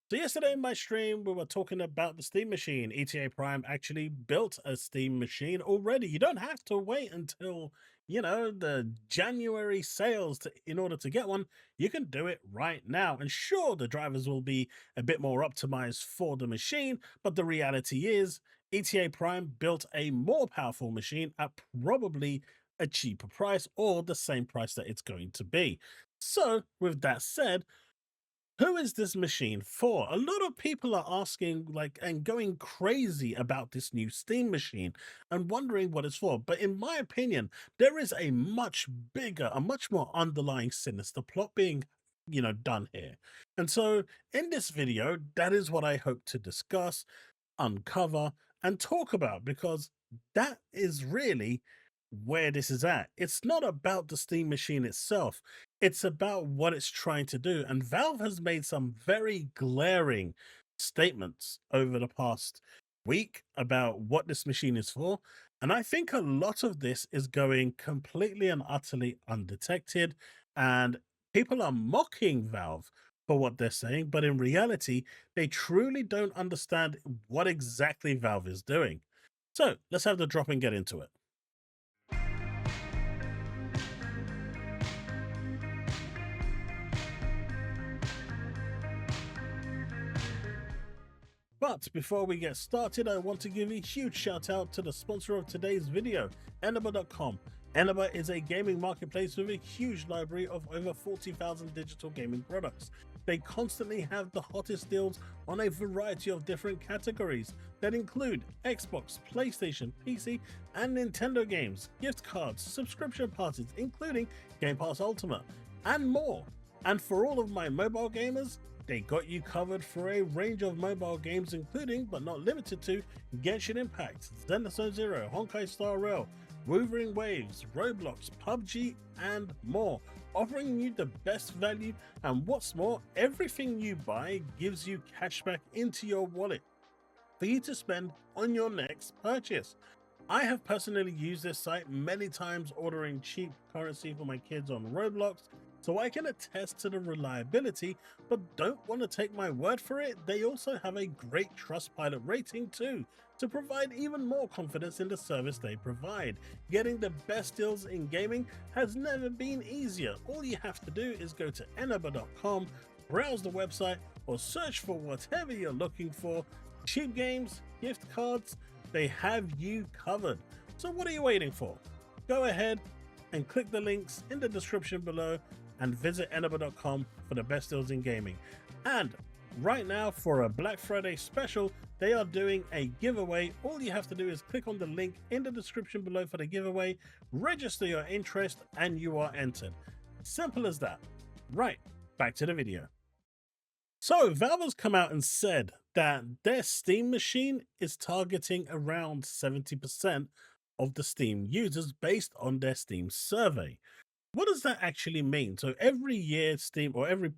So yesterday in my stream, we were talking about the Steam machine. ETA Prime actually built a Steam machine already. You don't have to wait until, the January sales in order to get one. You can do it right now. And sure, the drivers will be a bit more optimized for the machine, but the reality is ETA Prime built a more powerful machine at probably a cheaper price or the same price that it's going to be. So, with that said, who is this machine for? A lot of people are asking, like, and going crazy about this new Steam machine and wondering what it's for. But in my opinion, there is a much bigger, a much more underlying sinister plot being, done here. And so in this video, that is what I hope to discuss, uncover, and talk about, because that is really where this is at. It's not about the Steam machine itself, it's about what it's trying to do. And Valve has made some very glaring statements over the past week about what this machine is for. And I think a lot of this is going completely and utterly undetected. And people are mocking Valve for what they're saying, but in reality, they truly don't understand what exactly Valve is doing. So let's have the drop and get into it. But before we get started, I want to give a huge shout out to the sponsor of today's video, Eneba.com. Eneba is a gaming marketplace with a huge library of over 40,000 digital gaming products. They constantly have the hottest deals on a variety of different categories that include Xbox, PlayStation, PC, and Nintendo games, gift cards, subscription parties, including Game Pass Ultimate, and more. And for all of my mobile gamers, they got you covered for a range of mobile games, including, but not limited to, Genshin Impact, Zenithal Zero, Honkai Star Rail, Wuthering Waves, Roblox, PUBG, and more, offering you the best value. And what's more, everything you buy gives you cashback into your wallet for you to spend on your next purchase. I have personally used this site many times ordering cheap currency for my kids on Roblox, so I can attest to the reliability, but don't want to take my word for it. They also have a great Trustpilot rating too, to provide even more confidence in the service they provide. Getting the best deals in gaming has never been easier. All you have to do is go to eneba.com, browse the website, or search for whatever you're looking for. Cheap games, gift cards, they have you covered. So what are you waiting for? Go ahead and click the links in the description below and visit eneba.com for the best deals in gaming. And right now, for a Black Friday special, they are doing a giveaway. All you have to do is click on the link in the description below for the giveaway, register your interest, and you are entered. Simple as that. Right, back to the video. So Valve has come out and said that their Steam machine is targeting around 70% of the Steam users based on their Steam survey. What does that actually mean? So every year, Steam, or every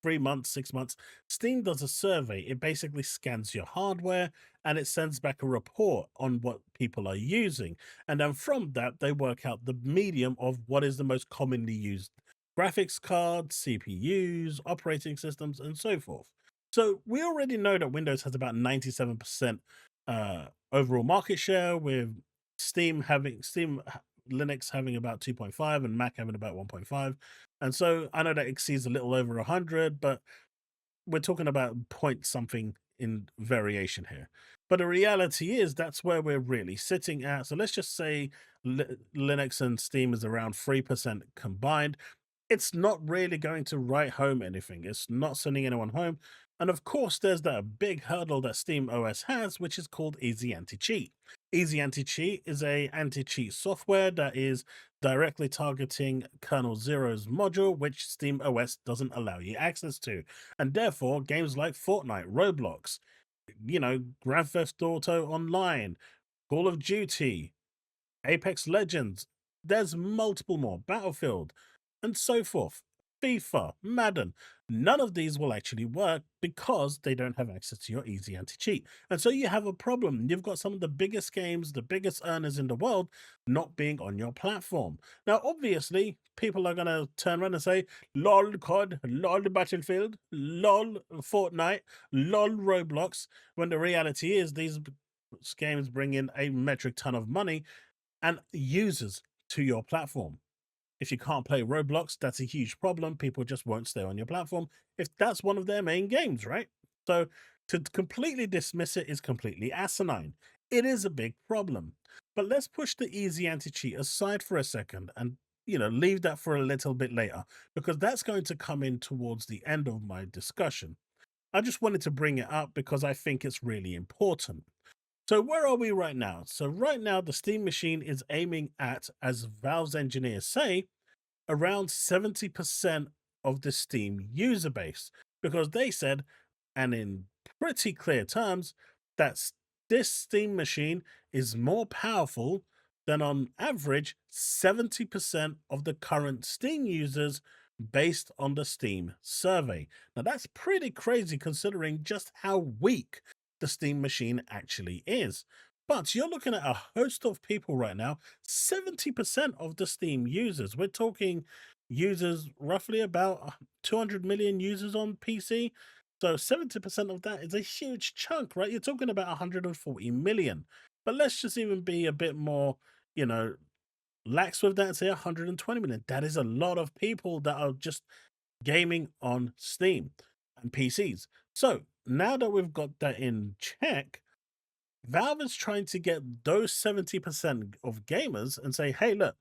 3 months, 6 months, Steam does a survey. It basically scans your hardware and it sends back a report on what people are using. And then from that, they work out the medium of what is the most commonly used graphics cards, CPUs, operating systems, and so forth. So we already know that Windows has about 97% overall market share, with Steam Linux having about 2.5 and Mac having about 1.5. And so I know that exceeds a little over 100, but we're talking about point something in variation here. But the reality is that's where we're really sitting at. So let's just say Linux and Steam is around 3% combined. It's not really going to write home anything. It's not sending anyone home. And of course, there's that big hurdle that Steam OS has, which is called Easy Anti-Cheat. Easy Anti-Cheat is a anti-cheat software that is directly targeting Kernel Zero's module, which Steam OS doesn't allow you access to. And therefore, games like Fortnite, Roblox, Grand Theft Auto Online, Call of Duty, Apex Legends, there's multiple more, Battlefield, and so forth, FIFA, Madden. None of these will actually work because they don't have access to your easy anti-cheat. And so you have a problem. You've got some of the biggest games, the biggest earners in the world not being on your platform. Now, obviously, people are going to turn around and say, lol COD, lol Battlefield, lol Fortnite, lol Roblox, when the reality is these games bring in a metric ton of money and users to your platform. If you can't play Roblox, that's a huge problem. People just won't stay on your platform if that's one of their main games, right? So to completely dismiss it is completely asinine. It is a big problem. But let's push the easy anti-cheat aside for a second and leave that for a little bit later, because that's going to come in towards the end of my discussion. I just wanted to bring it up because I think it's really important. So where are we right now? So right now, the Steam machine is aiming at, as Valve's engineers say, around 70% of the Steam user base, because they said, and in pretty clear terms, that this Steam machine is more powerful than on average 70% of the current Steam users based on the Steam survey. Now that's pretty crazy considering just how weak the Steam machine actually is. But you're looking at a host of people right now, 70% of the Steam users. We're talking users roughly about 200 million users on PC. So 70% of that is a huge chunk, right? You're talking about 140 million. But let's just even be a bit more, you know, lax with that, say 120 million. That is a lot of people that are just gaming on Steam and PCs. So now that we've got that in check, Valve is trying to get those 70% of gamers and say, hey, look,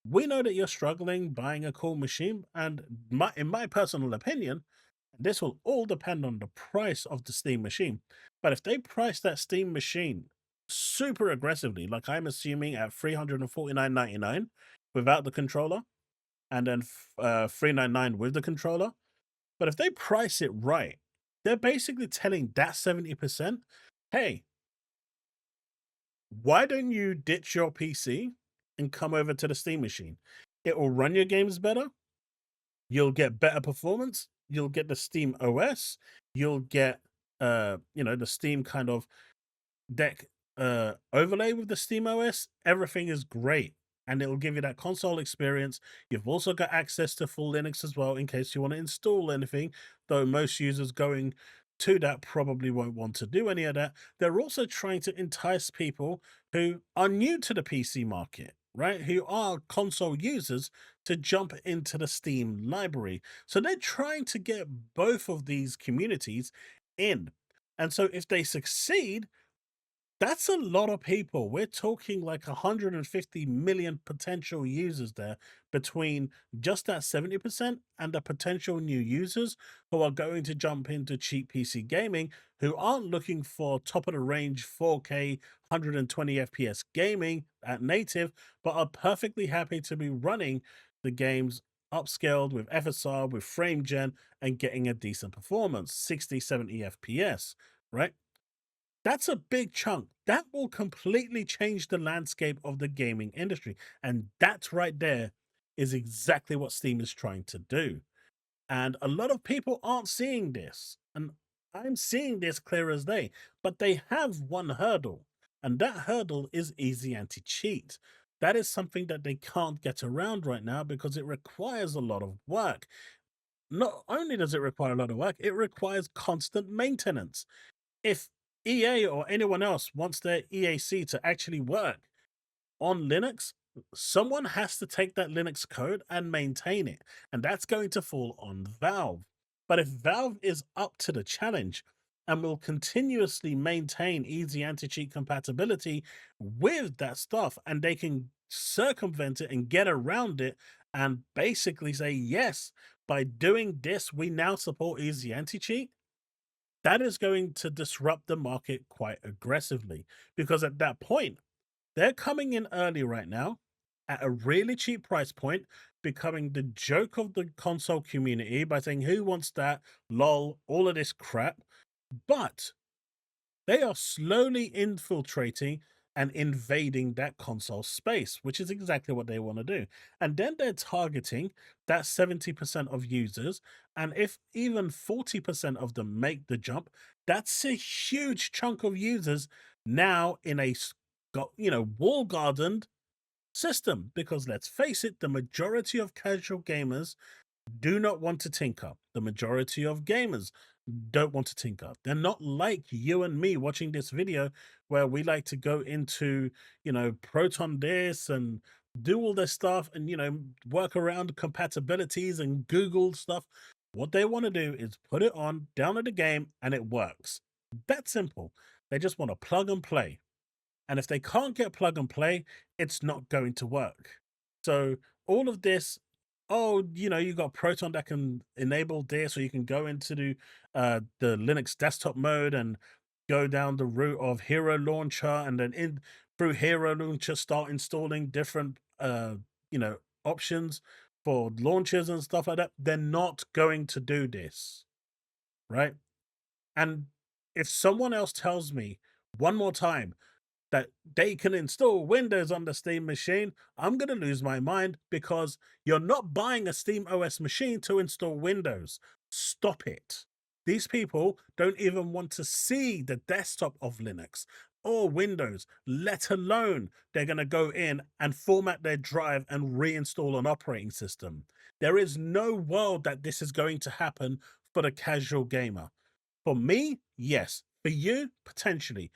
we know that you're struggling buying a cool machine. And in my personal opinion, this will all depend on the price of the Steam machine. But if they price that Steam machine super aggressively, like I'm assuming at $349.99 without the controller, and then $399 with the controller, but if they price it right, they're basically telling that 70%, hey, why don't you ditch your PC and come over to the Steam machine? It will run your games better. You'll get better performance. You'll get the Steam OS. You'll get, the Steam kind of deck overlay with the Steam OS. Everything is great, and it will give you that console experience. You've also got access to full Linux as well in case you want to install anything, though most users going to that probably won't want to do any of that. They're also trying to entice people who are new to the PC market, right? Who are console users to jump into the Steam library. So they're trying to get both of these communities in. And so if they succeed, that's a lot of people. We're talking like 150 million potential users there, between just that 70% and the potential new users who are going to jump into cheap PC gaming, who aren't looking for top of the range 4K 120 FPS gaming at native, but are perfectly happy to be running the games upscaled with FSR, with frame gen, and getting a decent performance, 60, 70 FPS, right? That's a big chunk. That will completely change the landscape of the gaming industry. And that right there is exactly what Steam is trying to do. And a lot of people aren't seeing this. And I'm seeing this clear as day. But they have one hurdle. And that hurdle is easy anti-cheat. That is something that they can't get around right now because it requires a lot of work. Not only does it require a lot of work, it requires constant maintenance. If EA or anyone else wants their EAC to actually work on Linux, someone has to take that Linux code and maintain it. And that's going to fall on Valve. But if Valve is up to the challenge and will continuously maintain easy anti-cheat compatibility with that stuff, and they can circumvent it and get around it and basically say, yes, by doing this, we now support easy anti-cheat, that is going to disrupt the market quite aggressively, because at that point, they're coming in early right now at a really cheap price point, becoming the joke of the console community by saying, who wants that? Lol, all of this crap. But they are slowly infiltrating and invading that console space, which is exactly what they want to do. And then they're targeting that 70% of users. And if even 40% of them make the jump, that's a huge chunk of users now in a wall gardened system. Because let's face it, the majority of casual gamers do not want to tinker. The majority of gamers don't want to tinker. They're not like you and me watching this video where we like to go into, Proton this and do all this stuff and, work around compatibilities and Google stuff. What they want to do is put it on, download the game, and it works. That simple. They just want to plug and play. And if they can't get plug and play, it's not going to work. So all of this, oh, you got Proton that can enable this, or you can go into the Linux desktop mode and go down the route of Hero Launcher, and then through Hero Launcher start installing different options for launchers and stuff like that. They're not going to do this, right? And if someone else tells me one more time that they can install Windows on the Steam machine, I'm going to lose my mind, because you're not buying a Steam OS machine to install Windows. Stop it. These people don't even want to see the desktop of Linux or Windows, let alone they're going to go in and format their drive and reinstall an operating system. There is no world that this is going to happen for the casual gamer. For me, yes. For you, potentially.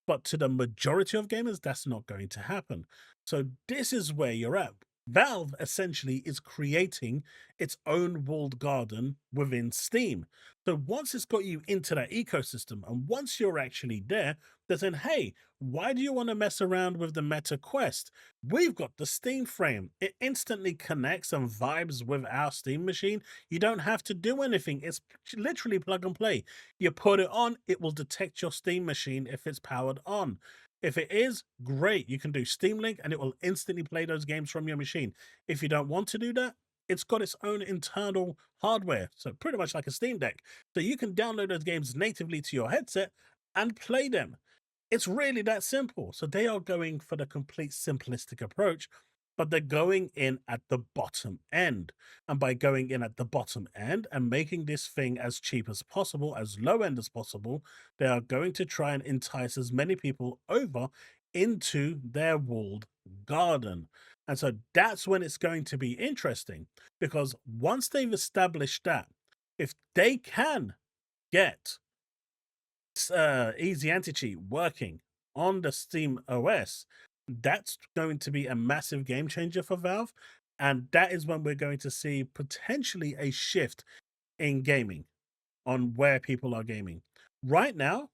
But to the majority of gamers, that's not going to happen. So this is where you're at. Valve essentially is creating its own walled garden within Steam. So once it's got you into that ecosystem, and once you're actually there, they're saying, hey, why do you want to mess around with the Meta Quest? We've got the Steam frame. It instantly connects and vibes with our Steam machine. You don't have to do anything. It's literally plug and play. You put it on, it will detect your Steam machine if it's powered on. If it is, great. You can do Steam Link and it will instantly play those games from your machine. If you don't want to do that, it's got its own internal hardware. So pretty much like a Steam Deck. So you can download those games natively to your headset and play them. It's really that simple. So they are going for the complete simplistic approach, but they're going in at the bottom end. And by going in at the bottom end and making this thing as cheap as possible, as low end as possible, they are going to try and entice as many people over into their walled garden. And so that's when it's going to be interesting, because once they've established that, if they can get Easy Anti-Cheat working on the Steam OS, that's going to be a massive game changer for Valve. And that is when we're going to see potentially a shift in gaming, on where people are gaming. Right now,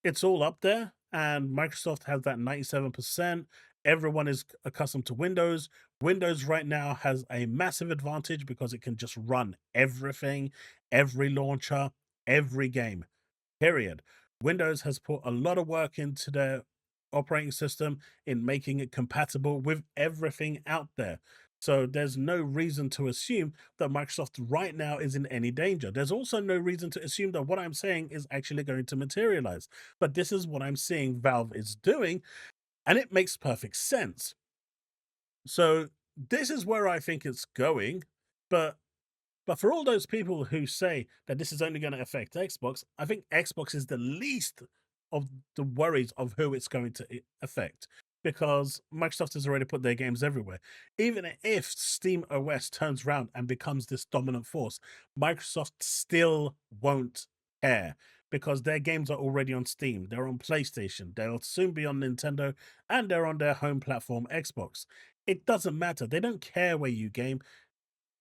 it's all up there, and Microsoft has that 97%. Everyone is accustomed to Windows. Windows right now has a massive advantage because it can just run everything, every launcher, every game. Period. Windows has put a lot of work into their operating system in making it compatible with everything out there. So there's no reason to assume that Microsoft right now is in any danger. There's also no reason to assume that what I'm saying is actually going to materialize. But this is what I'm seeing Valve is doing, and it makes perfect sense. So this is where I think it's going. But for all those people who say that this is only going to affect Xbox, I think Xbox is the least of the worries of who it's going to affect, because Microsoft has already put their games everywhere. Even if Steam OS turns around and becomes this dominant force, Microsoft still won't care, because their games are already on Steam, they're on PlayStation, they'll soon be on Nintendo, and they're on their home platform, Xbox. It doesn't matter. They don't care where you game.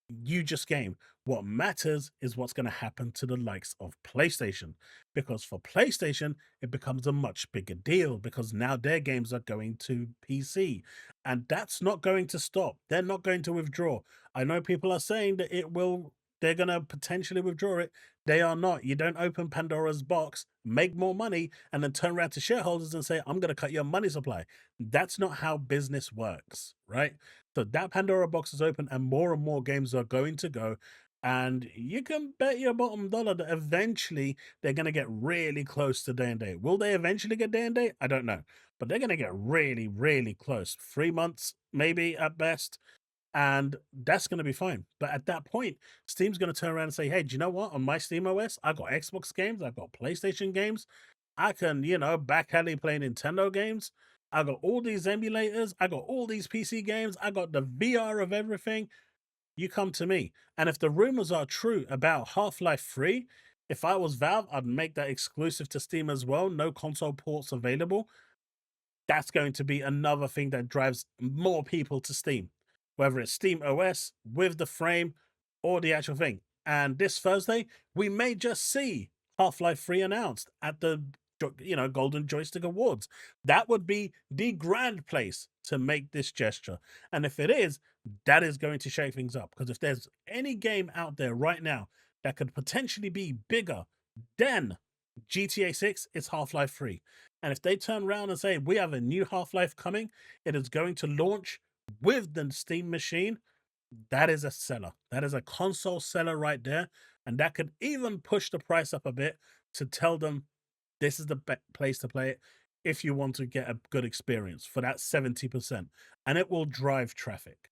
You just game. What matters is what's going to happen to the likes of PlayStation, because for PlayStation, it becomes a much bigger deal, because now their games are going to PC, and that's not going to stop. They're not going to withdraw. I know people are saying that they're going to potentially withdraw it. They are not. You don't open Pandora's box, make more money, and then turn around to shareholders and say, I'm going to cut your money supply. That's not how business works, right? So that Pandora box is open, and more games are going to go. And you can bet your bottom dollar that eventually they're going to get really close to day and date. Will they eventually get day and date? I don't know. But they're going to get really, really close. 3 months, maybe at best. And that's going to be fine. But at that point, Steam's going to turn around and say, hey, do you know what? On my Steam OS, I got Xbox games, I got PlayStation games. I can, back alley play Nintendo games. I got all these emulators. I got all these PC games. I got the VR of everything. You come to me. And if the rumors are true about Half-Life 3, if I was Valve, I'd make that exclusive to Steam as well. No console ports available. That's going to be another thing that drives more people to Steam, whether it's Steam OS with the frame or the actual thing. And this Thursday, we may just see Half-Life 3 announced at the Golden Joystick Awards. That would be the grand place to make this gesture. And if it is, that is going to shake things up. Because if there's any game out there right now that could potentially be bigger than GTA 6, it's Half-Life 3. And if they turn around and say, we have a new Half-Life coming, it is going to launch with the Steam machine, that is a seller. That is a console seller right there. And that could even push the price up a bit to tell them this is the place to play it if you want to get a good experience for that 70%. And it will drive traffic.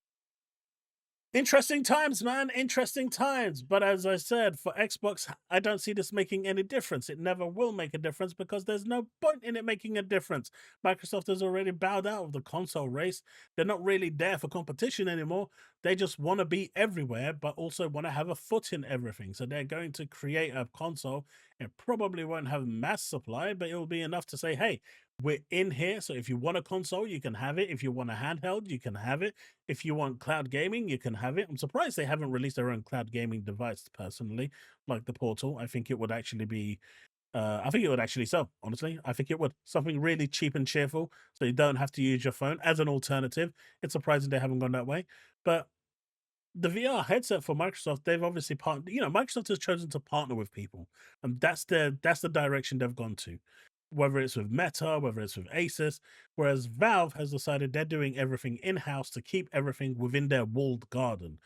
Interesting times, man. Interesting times. But as I said, for Xbox, I don't see this making any difference. It never will make a difference because there's no point in it making a difference. Microsoft has already bowed out of the console race. They're not really there for competition anymore. They just want to be everywhere, but also want to have a foot in everything. So they're going to create a console. It probably won't have mass supply, but it will be enough to say, hey, we're in here. So if you want a console, you can have it. If you want a handheld, you can have it. If you want cloud gaming, you can have it. I'm surprised they haven't released their own cloud gaming device, personally, like the Portal. I think it would actually be, I think it would actually sell, honestly. I think it would. Something really cheap and cheerful, so you don't have to use your phone as an alternative. It's surprising they haven't gone that way. But the VR headset for Microsoft, they've obviously partnered, Microsoft has chosen to partner with people. And that's the direction they've gone to. Whether it's with Meta, whether it's with Asus, whereas Valve has decided they're doing everything in-house to keep everything within their walled garden.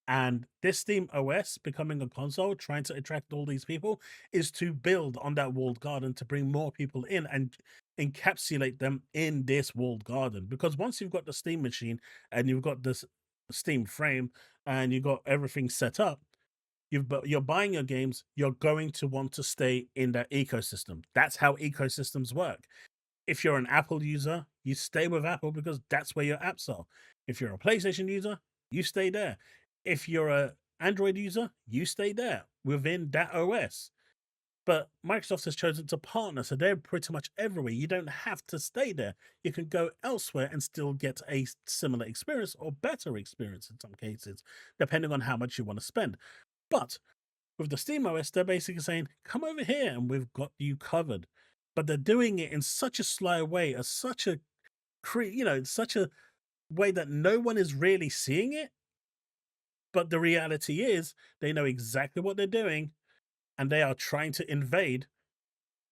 And this Steam OS becoming a console, trying to attract all these people, is to build on that walled garden to bring more people in and encapsulate them in this walled garden. Because once you've got the Steam machine and you've got this Steam frame and you've got everything set up, you're buying your games, you're going to want to stay in that ecosystem. That's how ecosystems work. If you're an Apple user, you stay with Apple because that's where your apps are. If you're a PlayStation user, you stay there. If you're an Android user, you stay there within that OS. But Microsoft has chosen to partner, so they're pretty much everywhere. You don't have to stay there. You can go elsewhere and still get a similar experience or better experience in some cases, depending on how much you want to spend. But with the Steam OS, they're basically saying, come over here and we've got you covered. But they're doing it in such a sly way, such a way that no one is really seeing it. But the reality is they know exactly what they're doing and they are trying to invade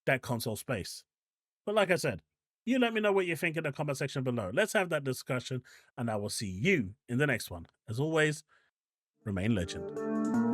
that console space. But like I said, you let me know what you think in the comment section below. Let's have that discussion and I will see you in the next one. As always, remain legend.